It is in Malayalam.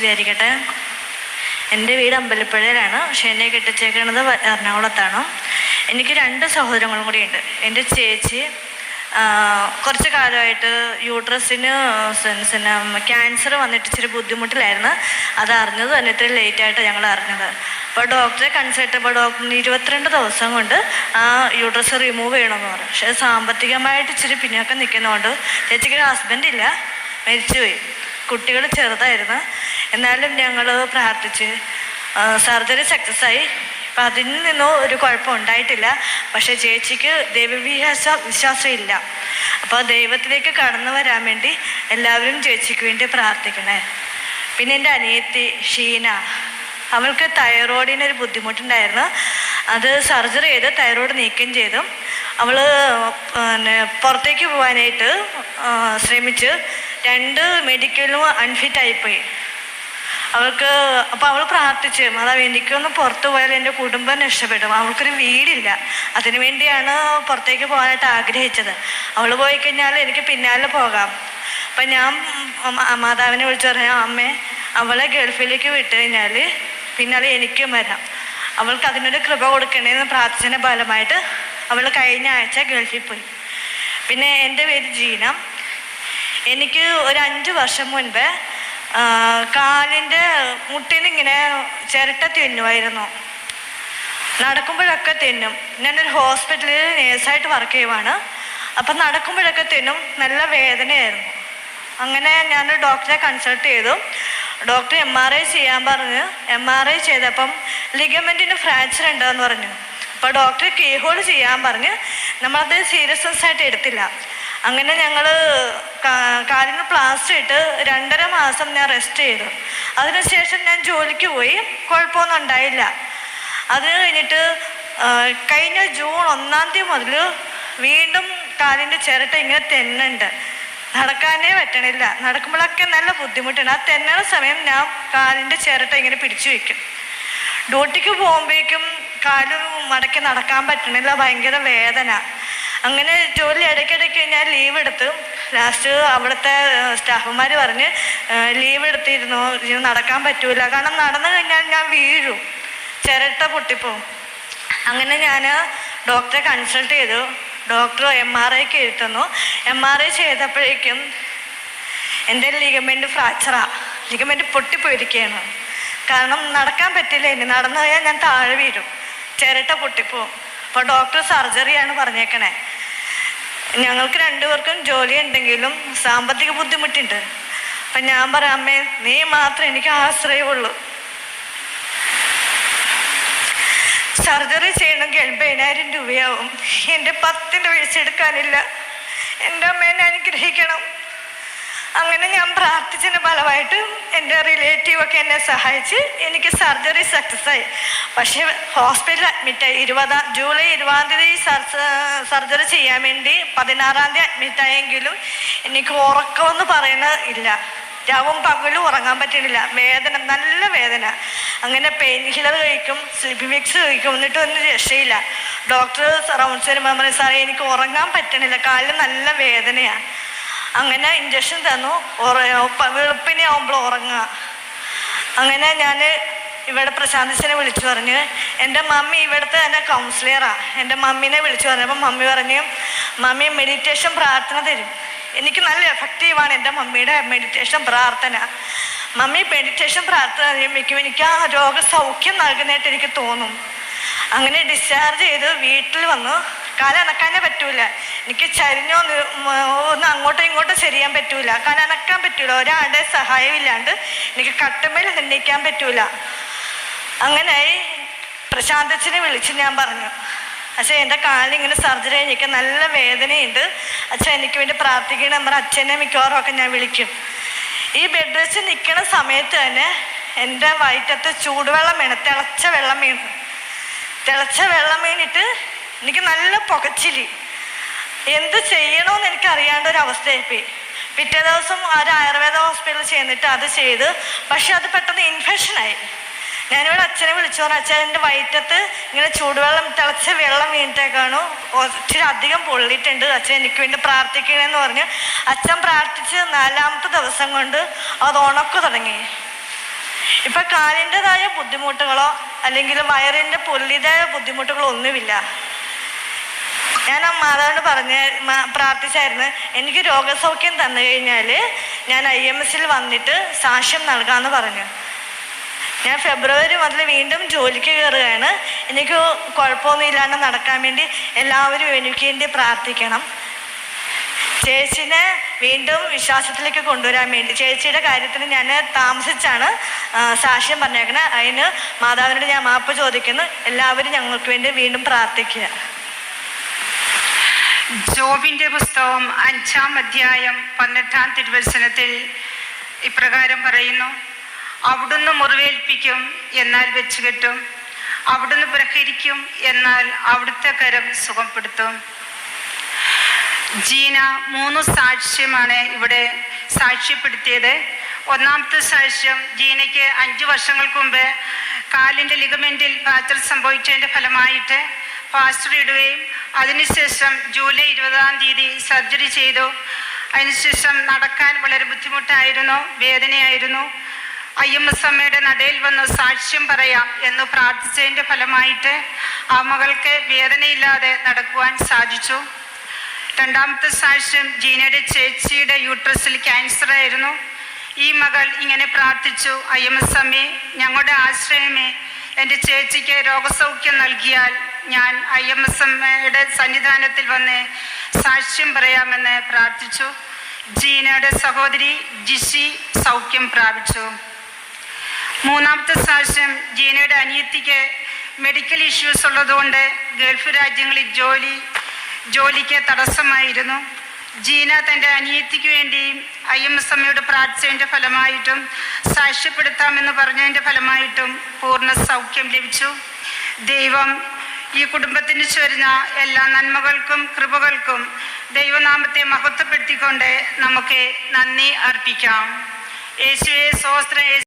വിചാരിക്കട്ടെ. എൻ്റെ വീട് അമ്പലപ്പുഴയിലാണ്, പക്ഷെ എന്നെ കെട്ടിച്ചേക്കുന്നത് എറണാകുളത്താണ്. എനിക്ക് 2 സഹോദരങ്ങളും കൂടി ഉണ്ട്. എൻ്റെ ചേച്ചി കുറച്ച് കാലമായിട്ട് യൂട്രസിന് ക്യാൻസർ വന്നിട്ട് ഇച്ചിരി ബുദ്ധിമുട്ടിലായിരുന്നു. അത് അറിഞ്ഞത് തന്നെ ഇത്തിരി ലേറ്റായിട്ട് ഞങ്ങൾ അറിഞ്ഞത്. അപ്പോൾ ഡോക്ടറെ കൺസൾട്ട് ചെയ്യുമ്പോൾ ഡോക്ടറിന് 22 ദിവസം കൊണ്ട് ആ യൂട്രസ് റിമൂവ് ചെയ്യണമെന്ന് പറഞ്ഞു. പക്ഷേ സാമ്പത്തികമായിട്ട് ഇച്ചിരി പിന്നോക്കം നിൽക്കുന്നതുകൊണ്ട് ചേച്ചിക്ക് ഹസ്ബൻഡ് ഇല്ല, മരിച്ചുപോയി. കുട്ടികൾ ചെറുതായിരുന്നു. എന്നാലും ഞങ്ങൾ പ്രാർത്ഥിച്ച് സർജറി സക്സസ്സായി. അപ്പം അതിൽ നിന്നും ഒരു കുഴപ്പം ഉണ്ടായിട്ടില്ല. പക്ഷേ ചേച്ചിക്ക് വിശ്വാസം ഇല്ല. അപ്പോൾ ദൈവത്തിലേക്ക് കടന്നു വരാൻ വേണ്ടി എല്ലാവരും ചേച്ചിക്ക് വേണ്ടി പ്രാർത്ഥിക്കണേ. പിന്നെ എൻ്റെ അനിയത്തി ഷീന, അവൾക്ക് തൈറോയിഡിനൊരു ബുദ്ധിമുട്ടുണ്ടായിരുന്നു. അത് സർജറി ചെയ്ത് തൈറോയിഡ് നീക്കം ചെയ്തു. അവൾ പുറത്തേക്ക് പോകാനായിട്ട് ശ്രമിച്ച് 2 മെഡിക്കലും അൺഫിറ്റായിപ്പോയി അവൾക്ക്. അപ്പോൾ അവൾ പ്രാർത്ഥിച്ചു, അതാ എനിക്കൊന്ന് പുറത്തു പോയാൽ എൻ്റെ കുടുംബം രക്ഷപ്പെടും. അവൾക്കൊരു വീടില്ല, അതിനു വേണ്ടിയാണ് പുറത്തേക്ക് പോകാനായിട്ട് ആഗ്രഹിച്ചത്. അവൾ പോയി കഴിഞ്ഞാൽ എനിക്ക് പിന്നാലെ പോകാം. അപ്പം ഞാൻ മാതാവിനെ വിളിച്ചു പറയാം, അമ്മേ അവളെ ഗൾഫിലേക്ക് വിട്ട് കഴിഞ്ഞാൽ പിന്നാലെ എനിക്കും വരാം, അവൾക്ക് അതിനൊരു കൃപ കൊടുക്കണേന്ന് പ്രാർത്ഥന ഫലമായിട്ട് അവൾ കഴിഞ്ഞ ആഴ്ച ഗൾഫിൽ പോയി. പിന്നെ എൻ്റെ പേര് ജീന. എനിക്ക് ഒരു 5 വർഷം മുൻപ് കാലിൻ്റെ മുട്ടിനിങ്ങനെ ചിരട്ട തിന്നുമായിരുന്നു. നടക്കുമ്പോഴൊക്കെ തിന്നും. ഞാനൊരു ഹോസ്പിറ്റലിൽ നേഴ്സായിട്ട് വർക്ക് ചെയ്യുവാണ്. അപ്പം നടക്കുമ്പോഴൊക്കെ തിന്നും, നല്ല വേദനയായിരുന്നു. അങ്ങനെ ഞാൻ ഡോക്ടറെ കൺസൾട്ട് ചെയ്തു. ഡോക്ടർ MRI ചെയ്യാൻ പറഞ്ഞു. MRI ചെയ്തപ്പം ലിഗമെൻറ്റിന് ഫ്രാക്ചർ ഉണ്ടെന്ന് പറഞ്ഞു. അപ്പോൾ ഡോക്ടർ കീഹോൾ ചെയ്യാൻ പറഞ്ഞ് നമ്മളത് സീരിയസ്നെസ് ആയിട്ട് എടുത്തില്ല. അങ്ങനെ ഞങ്ങൾ കാലിന് പ്ലാസ്റ്റർ ഇട്ട് 2.5 മാസം ഞാൻ റെസ്റ്റ് ചെയ്തു. അതിനുശേഷം ഞാൻ ജോലിക്ക് പോയി, കുഴപ്പമൊന്നും ഉണ്ടായില്ല. അത് കഴിഞ്ഞിട്ട് കഴിഞ്ഞ ജൂൺ 1-ാം തീയതി മുതൽ വീണ്ടും കാലിൻ്റെ ചിരട്ട ഇങ്ങനെ തെന്നുണ്ട്. നടക്കാനേ പറ്റണില്ല. നടക്കുമ്പോഴൊക്കെ നല്ല ബുദ്ധിമുട്ടുണ്ട്. ആ തെന്നണ സമയം ഞാൻ കാലിൻ്റെ ചിരട്ട ഇങ്ങനെ പിടിച്ചു വയ്ക്കും. ഡ്യൂട്ടിക്ക് പോകുമ്പോഴേക്കും കാല് മടക്കി നടക്കാൻ പറ്റണില്ല, ഭയങ്കര വേദന. അങ്ങനെ ജോലി ഇടയ്ക്കിടയ്ക്ക് ഞാൻ ലീവ് എടുത്ത് ലാസ്റ്റ് അവിടുത്തെ സ്റ്റാഫുമാർ പറഞ്ഞ് ലീവ് എടുത്തിരുന്നു, നടക്കാൻ പറ്റൂല, കാരണം നടന്നു കഴിഞ്ഞാൽ ഞാൻ വീഴും, ചിരട്ട പൊട്ടിപ്പോവും. അങ്ങനെ ഞാൻ ഡോക്ടറെ കൺസൾട്ട് ചെയ്തു. ഡോക്ടർ MRIക്ക് എഴുതുന്നു. MRI ചെയ്തപ്പോഴേക്കും എൻ്റെ ലിഗമെൻറ്റ് ഫ്രാക്ചറാണ്, ലിഗമെൻറ്റ് പൊട്ടിപ്പോയിരിക്കുകയാണ്. കാരണം നടക്കാൻ പറ്റില്ല, ഇനി നടന്നു കഴിഞ്ഞാൽ ഞാൻ താഴെ വീഴും, ചിരട്ട പൊട്ടിപ്പോവും. അപ്പോൾ ഡോക്ടർ സർജറിയാണ് പറഞ്ഞേക്കണേ. ഞങ്ങൾക്ക് 2 പേർക്കും ജോലി ഉണ്ടെങ്കിലും സാമ്പത്തിക ബുദ്ധിമുട്ടുണ്ട്. അപ്പം ഞാൻ പറയാം, അമ്മേ നീ മാത്രം എനിക്ക് ആശ്രയമുള്ളൂ. സർജറി ചെയ്യണമെങ്കിൽ 80,000 രൂപയാവും. എൻ്റെ 10ൻ്റെ പൈസ എടുക്കാനില്ല. എൻ്റെ അമ്മേനെ അനുഗ്രഹിക്കണം. അങ്ങനെ ഞാൻ പ്രാർത്ഥിച്ചതിന് ഫലമായിട്ട് എൻ്റെ റിലേറ്റീവൊക്കെ എന്നെ സഹായിച്ച് എനിക്ക് സർജറി സക്സസ്സായി. പക്ഷേ ഹോസ്പിറ്റലിൽ അഡ്മിറ്റായി. ജൂലൈ 20-ാം തീയതി സർജറി ചെയ്യാൻ വേണ്ടി 16-ാം തീയതി അഡ്മിറ്റായെങ്കിലും എനിക്ക് ഉറക്കമെന്ന് പറയുന്നത് ഇല്ല. രാവും പകലും ഉറങ്ങാൻ പറ്റണില്ല, വേദന, നല്ല വേദന. അങ്ങനെ പെയിൻ കില്ലർ കഴിക്കും, സ്ലിപ്പിംഗ് വിക്സ് കഴിക്കും, എന്നിട്ടും ഒന്നും രക്ഷയില്ല. ഡോക്ടർ റൗണ്ട്സ് വരുമ്പോൾ പറയും, സാറേ എനിക്ക് ഉറങ്ങാൻ പറ്റണില്ല, കാലിൽ നല്ല വേദനയാണ്. അങ്ങനെ ഇഞ്ചക്ഷൻ തന്നു. വെളുപ്പിനെ ആവുമ്പോൾ ഉറങ്ങുക. അങ്ങനെ ഞാൻ ഇവിടെ പ്രശാന്തിനെ വിളിച്ചു പറഞ്ഞ്, എൻ്റെ മമ്മി ഇവിടുത്തെ തന്നെ കൗൺസിലറാണ്, എൻ്റെ മമ്മീനെ വിളിച്ചു പറഞ്ഞപ്പോൾ മമ്മി പറഞ്ഞു, മമ്മി മെഡിറ്റേഷൻ പ്രാർത്ഥന തരും. എനിക്ക് നല്ല എഫക്റ്റീവാണ് എൻ്റെ മമ്മിയുടെ മെഡിറ്റേഷൻ പ്രാർത്ഥന. മമ്മി മെഡിറ്റേഷൻ പ്രാർത്ഥന തരുമ്പോഴേക്കും എനിക്ക് ആ രോഗസൗഖ്യം നൽകുന്നതായിട്ട് എനിക്ക് തോന്നും. അങ്ങനെ ഡിസ്ചാർജ് ചെയ്ത് വീട്ടിൽ വന്നു. കാലനക്കാനേ പറ്റൂല, എനിക്ക് ചരിഞ്ഞോ ഒന്ന് അങ്ങോട്ടോ ഇങ്ങോട്ടോ ശരിയാൻ പറ്റൂല, കാലനക്കാൻ പറ്റൂല, ഒരാളുടെ സഹായം ഇല്ലാണ്ട് എനിക്ക് കട്ടുമേൽ നിന്നിക്കാൻ പറ്റൂല. അങ്ങനെയായി പ്രശാന്തച്ഛനെ വിളിച്ച് ഞാൻ പറഞ്ഞു, അച്ഛൻ എൻ്റെ കാലിന് ഇങ്ങനെ സർജറി കഴിഞ്ഞിട്ട് നല്ല വേദനയുണ്ട്, അച്ഛൻ എനിക്ക് വേണ്ടി പ്രാർത്ഥിക്കണം. നമ്മുടെ അച്ഛനെ മിക്കവാറും ഒക്കെ ഞാൻ വിളിക്കും. ഈ ബെഡ് റെസ്റ്റ് നിൽക്കുന്ന സമയത്ത് തന്നെ എൻ്റെ വയറ്റത്ത് ചൂടുവെള്ളം വീണ്, തിളച്ച വെള്ളം വീണിട്ട് എനിക്ക് നല്ല പുകച്ചില്. എന്ത് ചെയ്യണമെന്ന് എനിക്ക് അറിയാണ്ടൊരവസ്ഥയായിപ്പോയി. പിറ്റേ ദിവസം ഒരു ആയുർവേദ ഹോസ്പിറ്റലിൽ ചെന്നിട്ട് അത് ചെയ്ത്, പക്ഷെ അത് പെട്ടെന്ന് ഇൻഫെക്ഷനായി. ഞാനിവിടെ അച്ഛനെ വിളിച്ചു പറഞ്ഞു, അച്ഛൻ എൻ്റെ വയറ്റത്ത് ഇങ്ങനെ ചൂടുവെള്ളം, തിളച്ച വെള്ളം വീണിട്ടേക്കാണു, ഒത്തിരി അധികം പൊള്ളിയിട്ടുണ്ട്, അച്ഛൻ എനിക്ക് വേണ്ടി പ്രാർത്ഥിക്കണമെന്ന് പറഞ്ഞു. അച്ഛൻ പ്രാർത്ഥിച്ച് 4-ാമത്തെ ദിവസം കൊണ്ട് അത് ഉണക്ക് തുടങ്ങി. ഇപ്പം കാലിൻ്റെതായ ബുദ്ധിമുട്ടുകളോ അല്ലെങ്കിൽ വയറിൻ്റെ പുള്ളിയുടേതായ ബുദ്ധിമുട്ടുകളോ ഒന്നുമില്ല. ഞാൻ ആ മാതാവിനോട് പ്രാർത്ഥിച്ചായിരുന്നു, എനിക്ക് രോഗസൗഖ്യം തന്നു കഴിഞ്ഞാൽ ഞാൻ IMS വന്നിട്ട് സാക്ഷ്യം നൽകാമെന്ന് പറഞ്ഞു. ഞാൻ ഫെബ്രുവരി മുതൽ വീണ്ടും ജോലിക്ക് കയറുകയാണ്. എനിക്ക് കുഴപ്പമൊന്നുമില്ലാണ്ട് നടക്കാൻ വേണ്ടി എല്ലാവരും എനിക്ക് വേണ്ടി പ്രാർത്ഥിക്കണം. ചേച്ചിനെ വീണ്ടും വിശ്വാസത്തിലേക്ക് കൊണ്ടുവരാൻ വേണ്ടി, ചേച്ചിയുടെ കാര്യത്തിന് ഞാൻ താമസിച്ചാണ് സാക്ഷ്യം പറഞ്ഞേക്കണേ. അതിന് മാതാവിനോട് ഞാൻ മാപ്പ് ചോദിക്കുന്നു. എല്ലാവരും ഞങ്ങൾക്ക് വേണ്ടി വീണ്ടും പ്രാർത്ഥിക്കുക. ജോബിന്റെ പുസ്തകം 5-ാം അധ്യായം 18-ാം തിരുവചനത്തിൽ ഇപ്രകാരം പറയുന്നു: അവിടുന്ന് മുറിവേൽപ്പിക്കും, എന്നാൽ വെച്ചുകെട്ടും. അവിടുന്ന് പ്രഹരിക്കും, എന്നാൽ അവിടുത്തെ കരം സുഖപ്പെടുത്തും. ജീന 3 സാക്ഷ്യമാണ് ഇവിടെ സാക്ഷ്യപ്പെടുത്തിയത്. ഒന്നാമത്തെ സാക്ഷ്യം, ജീനയ്ക്ക് 5 വർഷങ്ങൾക്ക് മുമ്പ് കാലിൻ്റെ ലിഗമെന്റിൽ ഫ്രാക്ചർ സംഭവിച്ചതിൻ്റെ ഫലമായിട്ട് പ്ലാസ്റ്റർ ഇടുകയും അതിനുശേഷം ജൂലൈ 20-ാം തീയതി സർജറി ചെയ്തു. അതിനുശേഷം നടക്കാൻ വളരെ ബുദ്ധിമുട്ടായിരുന്നു, വേദനയായിരുന്നു. IMS അമ്മയുടെ നടയിൽ വന്ന് സാക്ഷ്യം പറയാം എന്ന് പ്രാർത്ഥിച്ചതിൻ്റെ ഫലമായിട്ട് ആ മകൾക്ക് വേദനയില്ലാതെ നടക്കുവാൻ സാധിച്ചു. രണ്ടാമത്തെ സാക്ഷ്യം, ജീനയുടെ ചേച്ചിയുടെ യൂട്രസിൽ ക്യാൻസർ ആയിരുന്നു. ഈ മകൾ ഇങ്ങനെ പ്രാർത്ഥിച്ചു: IMS അമ്മേ, ഞങ്ങളുടെ ആശ്രയമേ, എൻ്റെ ചേച്ചിക്ക് രോഗസൗഖ്യം നൽകിയാൽ ഞാൻ IMS അമ്മയുടെ സന്നിധാനത്തിൽ വന്ന് സാക്ഷ്യം പറയാമെന്ന് പ്രാർത്ഥിച്ചു. ജീനയുടെ സഹോദരി ജിഷി സൗഖ്യം പ്രാപിച്ചു. മൂന്നാമത്തെ സാക്ഷ്യം, ജീനയുടെ അനിയത്തിക്ക് മെഡിക്കൽ ഇഷ്യൂസ് ഉള്ളതുകൊണ്ട് ഗൾഫ് രാജ്യങ്ങളിൽ ജോലിക്ക് തടസ്സമായിരുന്നു. ജീന തൻ്റെ അനിയത്തിക്ക് വേണ്ടിയും IMS അമ്മയോട് പ്രാർത്ഥിച്ചതിൻ്റെ ഫലമായിട്ടും സാക്ഷ്യപ്പെടുത്താമെന്ന് പറഞ്ഞതിൻ്റെ ഫലമായിട്ടും പൂർണ്ണ സൗഖ്യം ലഭിച്ചു. ദൈവം ഈ കുടുംബത്തിന് ചൊരിഞ്ഞ എല്ലാ നന്മകൾക്കും കൃപകൾക്കും ദൈവനാമത്തെ മഹത്വപ്പെടുത്തിക്കൊണ്ട് നമുക്ക് നന്ദി അർപ്പിക്കാം. യേശുവേ സ്തോത്രം.